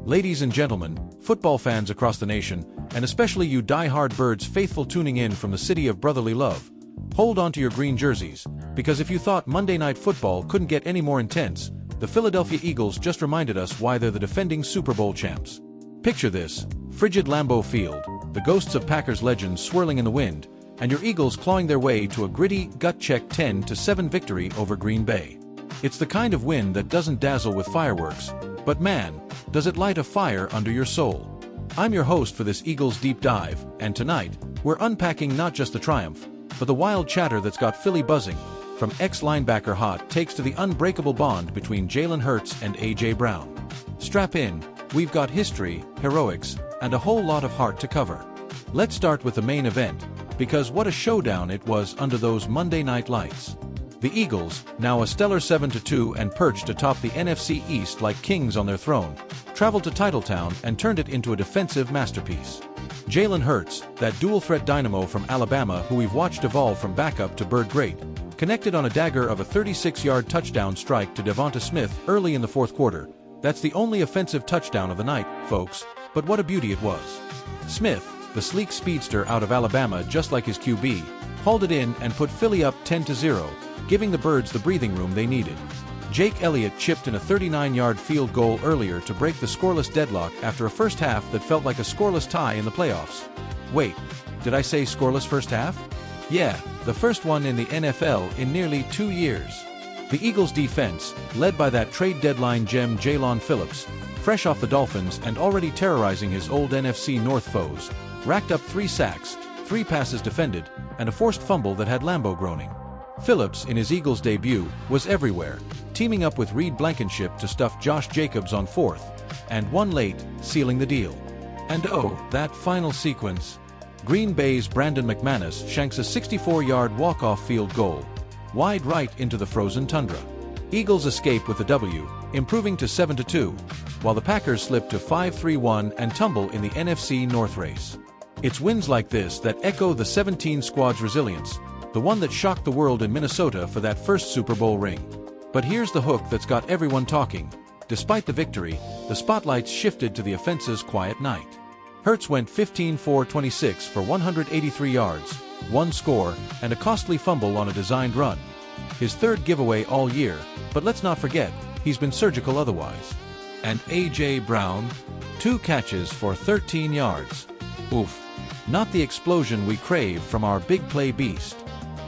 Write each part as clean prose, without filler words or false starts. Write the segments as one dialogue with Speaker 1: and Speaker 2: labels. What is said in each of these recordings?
Speaker 1: Ladies and gentlemen, football fans across the nation, and especially you die-hard birds faithful tuning in from the city of brotherly love, hold on to your green jerseys, because if you thought Monday Night Football couldn't get any more intense, the Philadelphia Eagles just reminded us why they're the defending Super Bowl champs. Picture this: frigid Lambeau Field, the ghosts of Packers legends swirling in the wind, and your Eagles clawing their way to a gritty, gut-check 10-7 victory over Green Bay. It's the kind of win that doesn't dazzle with fireworks, but man, does it light a fire under your soul. I'm your host for this Eagles Deep Dive, and tonight, we're unpacking not just the triumph, but the wild chatter that's got Philly buzzing, from ex-linebacker hot takes to the unbreakable bond between Jalen Hurts and A.J. Brown. Strap in, we've got history, heroics, and a whole lot of heart to cover. Let's start with the main event, because what a showdown it was under those Monday night lights. The Eagles, now a stellar 7-2 and perched atop the NFC East like kings on their throne, traveled to Titletown and turned it into a defensive masterpiece. Jalen Hurts, that dual-threat dynamo from Alabama who we've watched evolve from backup to bird great, connected on a dagger of a 36-yard touchdown strike to Devonta Smith early in the fourth quarter. That's the only offensive touchdown of the night, folks, but what a beauty it was. Smith, the sleek speedster out of Alabama just like his QB, hauled it in and put Philly up 10-0, giving the Birds the breathing room they needed. Jake Elliott chipped in a 39-yard field goal earlier to break the scoreless deadlock after a first half that felt like a scoreless tie in the playoffs. Wait, did I say scoreless first half? Yeah, the first one in the NFL in nearly 2 years. The Eagles' defense, led by that trade deadline gem Jalen Phillips, fresh off the Dolphins and already terrorizing his old NFC North foes, racked up 3 sacks, 3 passes defended, and a forced fumble that had Lambeau groaning. Phillips, in his Eagles debut, was everywhere, teaming up with Reed Blankenship to stuff Josh Jacobs on 4th, and 1 late, sealing the deal. And oh, that final sequence. Green Bay's Brandon McManus shanks a 64-yard walk-off field goal, wide right into the frozen tundra. Eagles escape with the W, improving to 7-2, while the Packers slip to 5-3-1 and tumble in the NFC North race. It's wins like this that echo the 17 squad's resilience, the one that shocked the world in Minnesota for that first Super Bowl ring. But here's the hook that's got everyone talking. Despite the victory, the spotlights shifted to the offense's quiet night. Hurts went 15-for-26 for 183 yards, 1 score, and a costly fumble on a designed run. His 3rd giveaway all year, but let's not forget, he's been surgical otherwise. And A.J. Brown, 2 catches for 13 yards. Oof. Not the explosion we crave from our big play beast.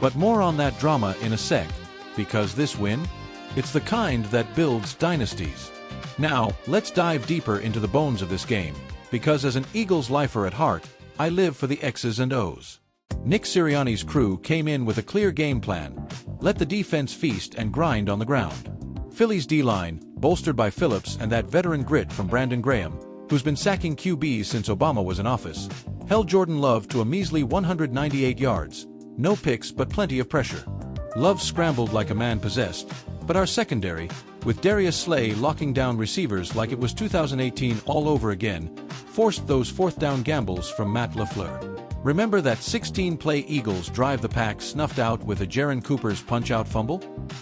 Speaker 1: But more on that drama in a sec, because this win? It's the kind that builds dynasties. Now, let's dive deeper into the bones of this game, because as an Eagles lifer at heart, I live for the X's and O's. Nick Sirianni's crew came in with a clear game plan: let the defense feast and grind on the ground. Philly's D-line, bolstered by Phillips and that veteran grit from Brandon Graham, who's been sacking QBs since Obama was in office, held Jordan Love to a measly 198 yards. No picks but plenty of pressure. Love scrambled like a man possessed, but our secondary, with Darius Slay locking down receivers like it was 2018 all over again, forced those 4th down gambles from Matt LaFleur. Remember that 16-play Eagles drive the pack snuffed out with a Jaron Cooper's punch-out fumble?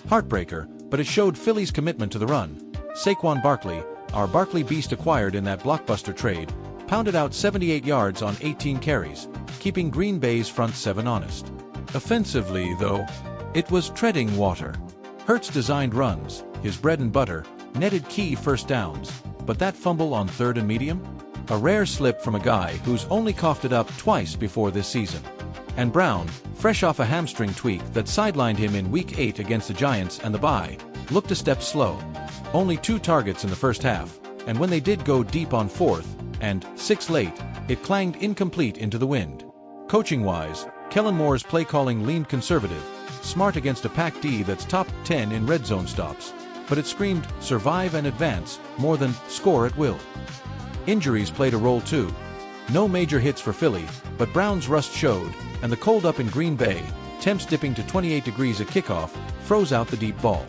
Speaker 1: Heartbreaker, but it showed Philly's commitment to the run. Saquon Barkley, our Barkley beast acquired in that blockbuster trade, pounded out 78 yards on 18 carries, keeping Green Bay's front 7 honest. Offensively, though, it was treading water. Hurts designed runs, his bread and butter, netted key first downs, but that fumble on 3rd and medium? A rare slip from a guy who's only coughed it up twice before this season. And Brown, fresh off a hamstring tweak that sidelined him in Week 8 against the Giants and the bye, looked a step slow. Only 2 targets in the first half, and when they did go deep on 4th, and 6 late, it clanged incomplete into the wind. Coaching-wise, Kellen Moore's play-calling leaned conservative, smart against a pack D that's top 10 in red zone stops, but it screamed survive and advance more than score at will. Injuries played a role too. No major hits for Philly, but Brown's rust showed, and the cold up in Green Bay, temps dipping to 28 degrees at kickoff, froze out the deep ball.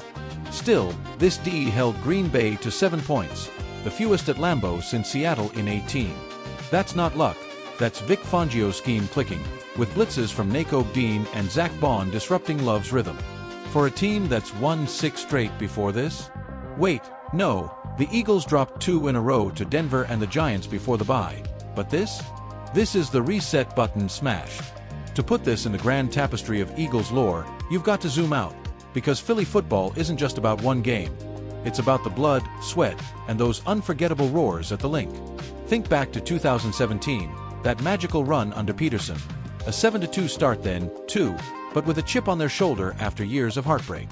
Speaker 1: Still, this D held Green Bay to 7 points, the fewest at Lambeau since Seattle in 18. That's not luck, that's Vic Fangio's scheme clicking, with blitzes from Nakobe Dean and Zach Bond disrupting Love's rhythm. For a team that's won 6 straight before this? Wait, no, The Eagles dropped 2 in a row to Denver and the Giants before the bye. But this? This is the reset button smashed. To put this in the grand tapestry of Eagles lore, you've got to zoom out, because Philly football isn't just about one game. It's about the blood, sweat, and those unforgettable roars at the Link. Think back to 2017, that magical run under Peterson. A 7-2 start then, too, but with a chip on their shoulder after years of heartbreak.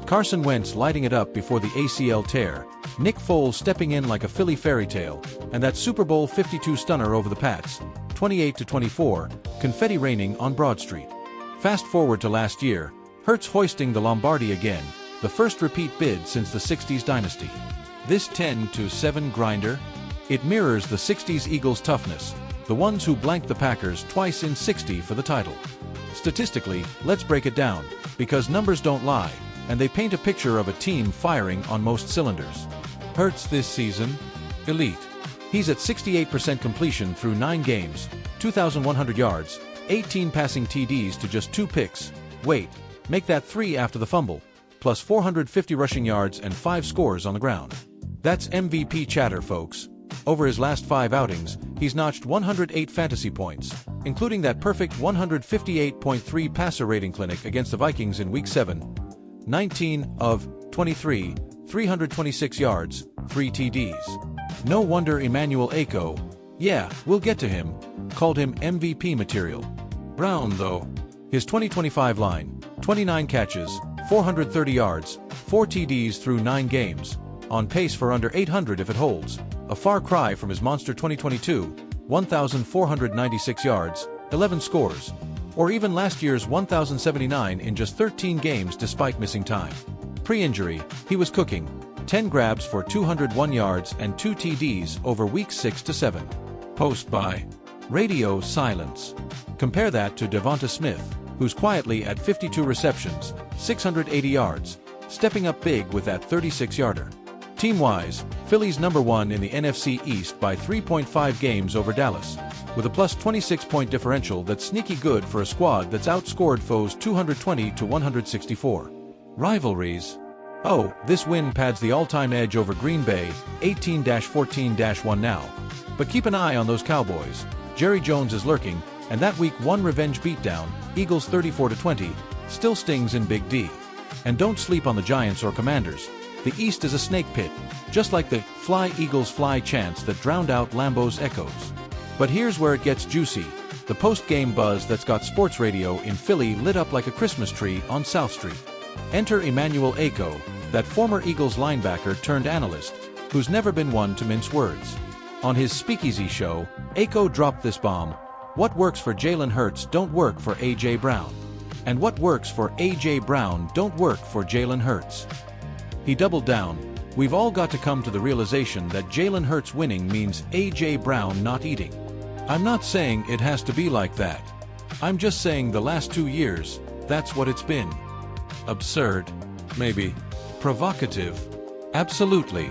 Speaker 1: Carson Wentz lighting it up before the ACL tear, Nick Foles stepping in like a Philly fairy tale, and that Super Bowl 52 stunner over the Pats, 28-24, confetti raining on Broad Street. Fast forward to last year, Hurts hoisting the Lombardi again, the first repeat bid since the 60s dynasty. This 10-7 grinder? It mirrors the 60s Eagles' toughness, the ones who blanked the Packers twice in 60 for the title. Statistically, let's break it down, because numbers don't lie, and they paint a picture of a team firing on most cylinders. Hurts this season? Elite. He's at 68% completion through 9 games, 2,100 yards, 18 passing TDs to just 2 picks. Wait, make that 3 after the fumble, plus 450 rushing yards and 5 scores on the ground. That's MVP chatter, folks. Over his last 5 outings, he's notched 108 fantasy points, including that perfect 158.3 passer rating clinic against the Vikings in Week 7. 19 of 23, 326 yards, 3 TDs. No wonder Emmanuel Eko, yeah, we'll get to him, called him MVP material. Brown, though, his 2025 line, 29 catches, 430 yards, 4 TDs through 9 games, on pace for under 800 if it holds, a far cry from his monster 2022, 1,496 yards, 11 scores, or even last year's 1,079 in just 13 games despite missing time. Pre-injury, he was cooking, 10 grabs for 201 yards and 2 TDs over weeks 6 to 7. Post-bye. Radio silence. Compare that to Devonta Smith, who's quietly at 52 receptions, 680 yards, stepping up big with that 36-yarder. Team-wise, Philly's #1 in the NFC East by 3.5 games over Dallas, with a plus 26-point differential that's sneaky good for a squad that's outscored foes 220-164. Rivalries. Oh, this win pads the all-time edge over Green Bay, 18-14-1 now. But keep an eye on those Cowboys. Jerry Jones is lurking, and that Week 1 revenge beatdown, Eagles 34-20, still stings in Big D. And don't sleep on the Giants or Commanders. The East is a snake pit, just like the "Fly Eagles Fly" chants that drowned out Lambeau's echoes. But here's where it gets juicy, the post-game buzz that's got sports radio in Philly lit up like a Christmas tree on South Street. Enter Emmanuel Eko, that former Eagles linebacker turned analyst, who's never been one to mince words. On his speakeasy show, Eko dropped this bomb: what works for Jalen Hurts don't work for A.J. Brown. And what works for A.J. Brown don't work for Jalen Hurts. He doubled down: we've all got to come to the realization that Jalen Hurts winning means A.J. Brown not eating. I'm not saying it has to be like that. I'm just saying the last 2 years, that's what it's been. Absurd. Maybe. Provocative. Absolutely.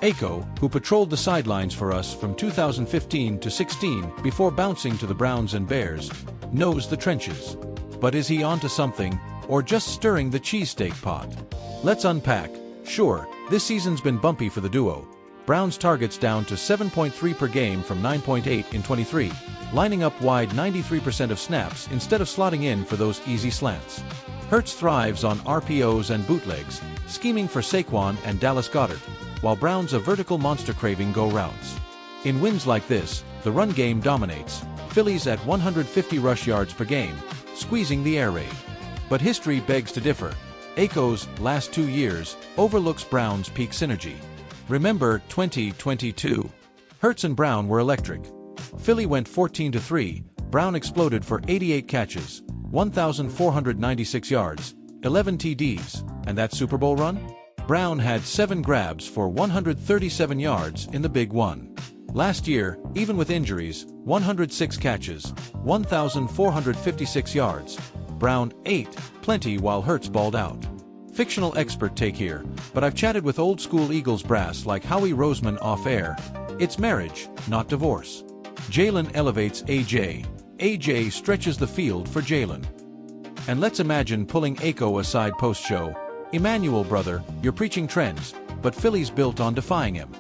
Speaker 1: Eko, who patrolled the sidelines for us from 2015 to 16 before bouncing to the Browns and Bears, knows the trenches. But is he onto something, or just stirring the cheesesteak pot? Let's unpack. Sure, this season's been bumpy for the duo. Browns targets down to 7.3 per game from 9.8 in 23, lining up wide 93% of snaps instead of slotting in for those easy slants. Hurts thrives on RPOs and bootlegs, scheming for Saquon and Dallas Goedert, while Browns a vertical monster craving go routes. In wins like this, the run game dominates, Phillies at 150 rush yards per game, squeezing the air raid. But history begs to differ. Eko's last 2 years overlooks Brown's peak synergy. Remember 2022. Hurts and Brown were electric. Philly went 14-3, Brown exploded for 88 catches, 1,496 yards, 11 TDs, and that Super Bowl run? Brown had 7 grabs for 137 yards in the Big One. Last year, even with injuries, 106 catches, 1,456 yards. Brown ate plenty while Hurts balled out. Fictional expert take here, but I've chatted with old school Eagles brass like Howie Roseman off air. It's marriage, not divorce. Jalen elevates AJ. AJ stretches the field for Jalen. And let's imagine pulling Eko aside post-show. Emmanuel, brother, you're preaching trends, but Philly's built on defying him.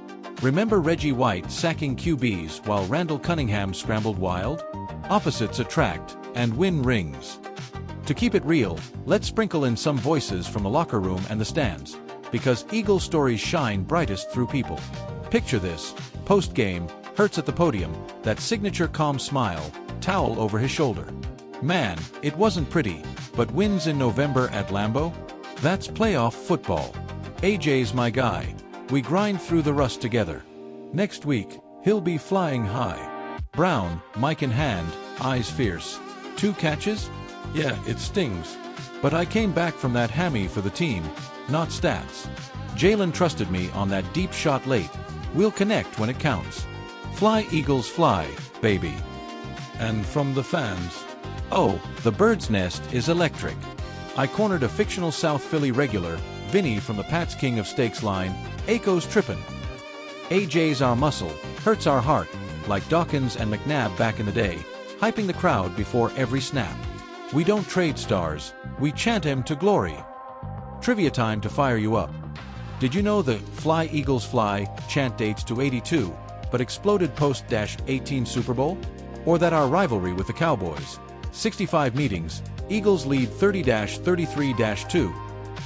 Speaker 1: Remember Reggie White sacking QBs while Randall Cunningham scrambled wild? Opposites attract, and win rings. To keep it real, let's sprinkle in some voices from the locker room and the stands, because Eagles stories shine brightest through people. Picture this: post-game, Hurts at the podium, that signature calm smile, towel over his shoulder. Man, it wasn't pretty, but wins in November at Lambeau? That's playoff football. AJ's my guy. We grind through the rust together. Next week, he'll be flying high. Brown, mic in hand, eyes fierce. 2 catches? Yeah, it stings. But I came back from that hammy for the team, not stats. Jalen trusted me on that deep shot late. We'll connect when it counts. Fly Eagles fly, baby. And from the fans. Oh, the bird's nest is electric. I cornered a fictional South Philly regular, Vinny from the Pat's King of Steaks line, Ako's trippin'. AJ's our muscle, Hurts our heart, like Dawkins and McNabb back in the day, hyping the crowd before every snap. We don't trade stars, we chant him to glory. Trivia time to fire you up. Did you know the Fly Eagles Fly chant dates to '82, but exploded post-18 Super Bowl? Or that our rivalry with the Cowboys, 65 meetings, Eagles lead 30-33-2,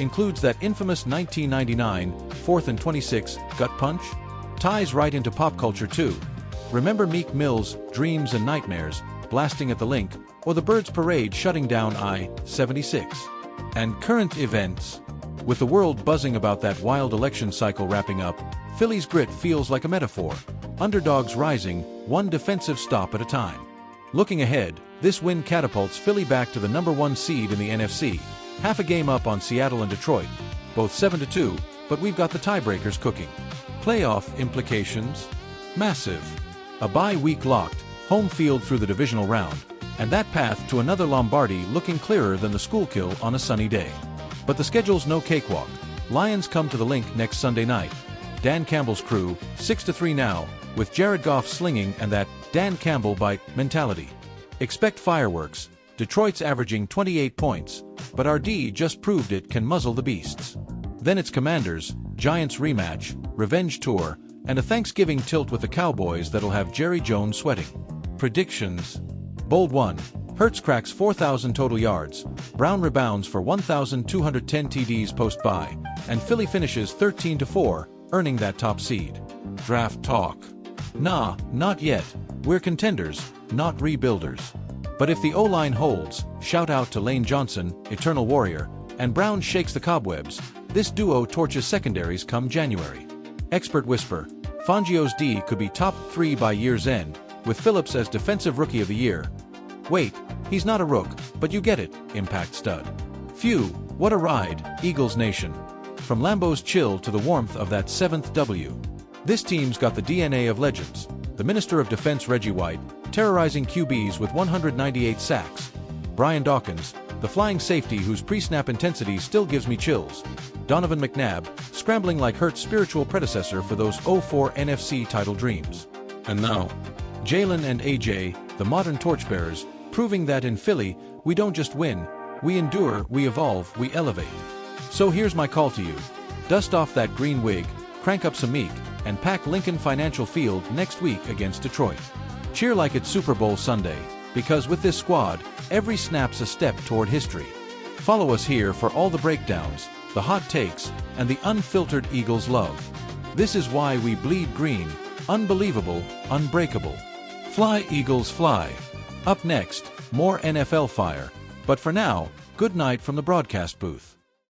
Speaker 1: includes that infamous 1999 4th and 26 gut punch? Ties right into pop culture too. Remember Meek Mill's Dreams and Nightmares blasting at the Link, or the Birds Parade shutting down I-76? And current events. With the world buzzing about that wild election cycle wrapping up, Philly's grit feels like a metaphor. Underdogs rising, one defensive stop at a time. Looking ahead, this win catapults Philly back to the #1 seed in the NFC, half a game up on Seattle and Detroit, both 7-2, but we've got the tiebreakers cooking. Playoff implications? Massive. A bye week locked, home field through the divisional round, and that path to another Lombardi looking clearer than the Schuylkill on a sunny day. But the schedule's no cakewalk. Lions come to the Link next Sunday night. Dan Campbell's crew, 6-3 now, with Jared Goff slinging and that Dan Campbell bite mentality. Expect fireworks. Detroit's averaging 28 points, but our D just proved it can muzzle the beasts. Then it's Commanders, Giants rematch, revenge tour, and a Thanksgiving tilt with the Cowboys that'll have Jerry Jones sweating. Predictions. Bold 1. Hurts cracks 4,000 total yards, Brown rebounds for 1,210 TDs post-bye, and Philly finishes 13-4, earning that top seed. Draft talk. Nah, not yet. We're contenders, not rebuilders. But if the O-line holds, shout out to Lane Johnson, Eternal Warrior, and Brown shakes the cobwebs, this duo torches secondaries come January. Expert whisper, Fangio's D could be top 3 by year's end, with Phillips as Defensive Rookie of the Year. Wait, he's not a rook, but you get it, impact stud. Phew, what a ride, Eagles Nation. From Lambeau's chill to the warmth of that 7th W. This team's got the DNA of legends. The Minister of Defense Reggie White, terrorizing QBs with 198 sacks. Brian Dawkins, the flying safety whose pre-snap intensity still gives me chills. Donovan McNabb, scrambling like Hurts' spiritual predecessor for those 04 NFC title dreams. And now, Jalen and AJ, the modern torchbearers, proving that in Philly, we don't just win, we endure, we evolve, we elevate. So here's my call to you. Dust off that green wig, crank up some meek, and pack Lincoln Financial Field next week against Detroit. Cheer like it's Super Bowl Sunday, because with this squad, every snap's a step toward history. Follow us here for all the breakdowns, the hot takes, and the unfiltered Eagles love. This is why we bleed green, unbelievable, unbreakable. Fly Eagles fly. Up next, more NFL fire. But for now, good night from the broadcast booth.